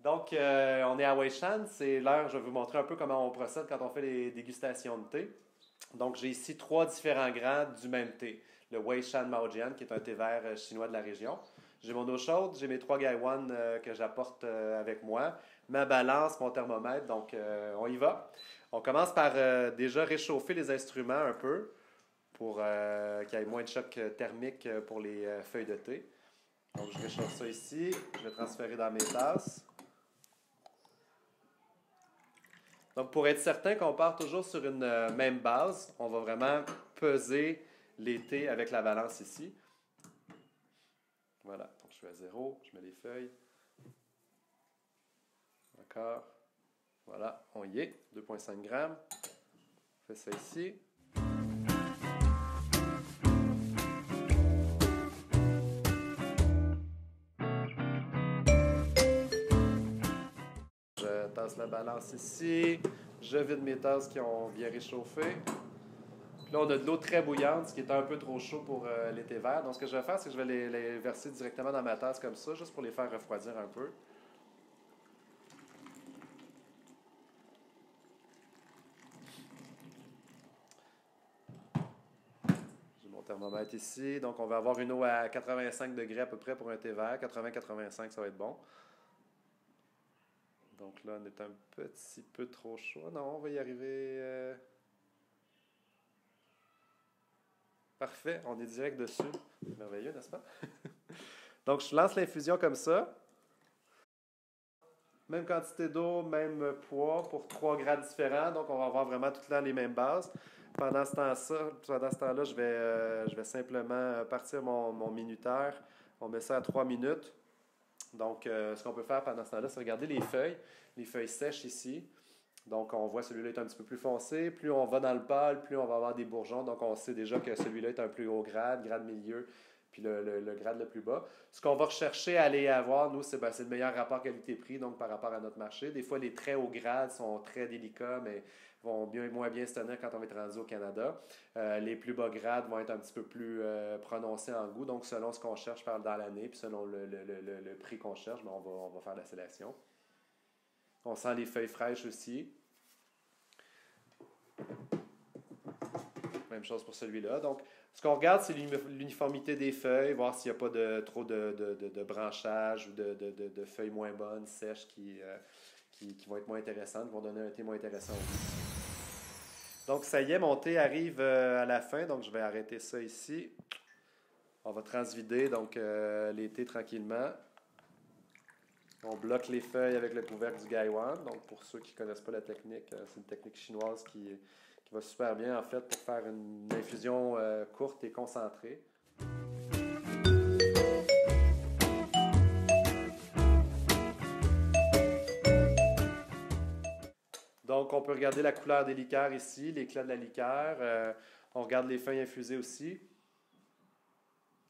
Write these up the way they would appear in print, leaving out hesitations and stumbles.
Donc, on est à Weishan. C'est l'heure, je vais vous montrer un peu comment on procède quand on fait les dégustations de thé. Donc, j'ai ici trois différents grades du même thé. Le Weishan Maojian, qui est un thé vert chinois de la région. J'ai mon eau chaude, j'ai mes trois gaiwan que j'apporte avec moi, ma balance, mon thermomètre. Donc, on y va. On commence par déjà réchauffer les instruments un peu pour qu'il y ait moins de choc thermique pour les feuilles de thé. Donc, je réchauffe ça ici. Je vais transférer dans mes tasses. Donc, pour être certain qu'on part toujours sur une même base, on va vraiment peser les thés avec la balance ici. Voilà, donc je suis à zéro, je mets les feuilles. D'accord. Voilà, on y est, 2,5 grammes. On fait ça ici. Je tasse la balance ici. Je vide mes tasses qui ont bien réchauffé. Puis là, on a de l'eau très bouillante, ce qui est un peu trop chaud pour les thés verts. Donc, ce que je vais faire, c'est que je vais les verser directement dans ma tasse comme ça, juste pour les faire refroidir un peu. J'ai mon thermomètre ici. Donc, on va avoir une eau à 85 degrés à peu près pour un thé vert. 80-85, ça va être bon. Donc là, on est un petit peu trop chaud. Non, on va y arriver. Parfait, on est direct dessus. Merveilleux, n'est-ce pas? Donc, je lance l'infusion comme ça. Même quantité d'eau, même poids pour trois grades différents. Donc, on va avoir vraiment tout le temps les mêmes bases. Pendant ce temps-là, je vais simplement partir mon minuteur. On met ça à 3 minutes. Donc, ce qu'on peut faire pendant ce temps-là, c'est regarder les feuilles sèches ici. Donc, on voit celui-là est un petit peu plus foncé. Plus on va dans le pâle, plus on va avoir des bourgeons. Donc, on sait déjà que celui-là est un plus haut grade, grade milieu, puis le grade le plus bas. Ce qu'on va rechercher à aller avoir, nous, c'est le meilleur rapport qualité-prix, donc par rapport à notre marché. Des fois, les très hauts grades sont très délicats, mais vont moins bien se tenir quand on va être rendu au Canada. Les plus bas grades vont être un petit peu plus prononcés en goût. Donc, selon ce qu'on cherche dans l'année, puis selon le prix qu'on cherche, ben, on va faire la sélection. On sent les feuilles fraîches aussi. Même chose pour celui-là. Donc, ce qu'on regarde, c'est l'uniformité des feuilles, voir s'il n'y a pas trop de branchage ou de feuilles moins bonnes, sèches, qui vont être moins intéressantes, qui vont donner un thé moins intéressant au goût. Donc, ça y est, mon thé arrive à la fin. Donc, je vais arrêter ça ici. On va transvider donc les thés tranquillement. On bloque les feuilles avec le couvercle du Gaiwan. Donc, pour ceux qui ne connaissent pas la technique, c'est une technique chinoise qui va super bien, en fait, pour faire une infusion courte et concentrée. Donc, on peut regarder la couleur des liqueurs ici, l'éclat de la liqueur. On regarde les feuilles infusées aussi.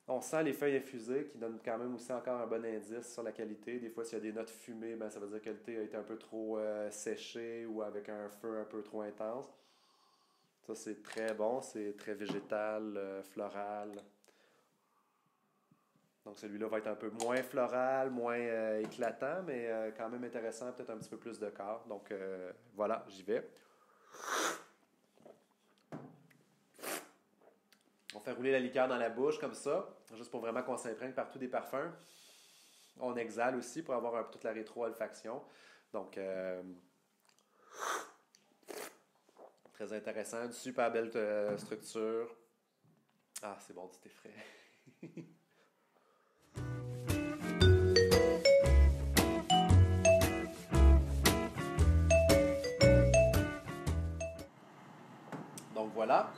On sent les feuilles infusées qui donnent quand même aussi encore un bon indice sur la qualité. Des fois, s'il y a des notes fumées, ben, ça veut dire que le thé a été un peu trop séché ou avec un feu un peu trop intense. Ça, c'est très bon. C'est très végétal, floral. Donc, celui-là va être un peu moins floral, moins éclatant, mais quand même intéressant, peut-être un petit peu plus de corps. Donc, voilà, j'y vais. On fait rouler la liqueur dans la bouche comme ça, juste pour vraiment qu'on s'imprègne partout des parfums. On exhale aussi pour avoir toute la rétro-olfaction. Donc, très intéressant. Une super belle structure. Ah, c'est bon du thé frais. Donc voilà,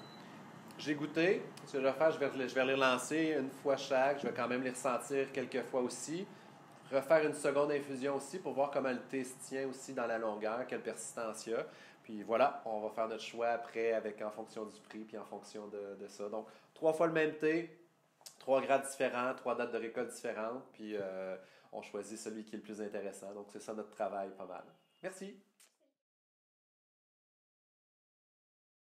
j'ai goûté. Ce que je vais faire, je vais les relancer une fois chaque. Je vais quand même les ressentir quelques fois aussi. Refaire une seconde infusion aussi pour voir comment le thé se tient aussi dans la longueur, quelle persistance il y a. Puis voilà, on va faire notre choix après en fonction du prix puis en fonction de ça. Donc, trois fois le même thé, trois grades différents, trois dates de récolte différentes. Puis on choisit celui qui est le plus intéressant. Donc, c'est ça notre travail pas mal. Merci.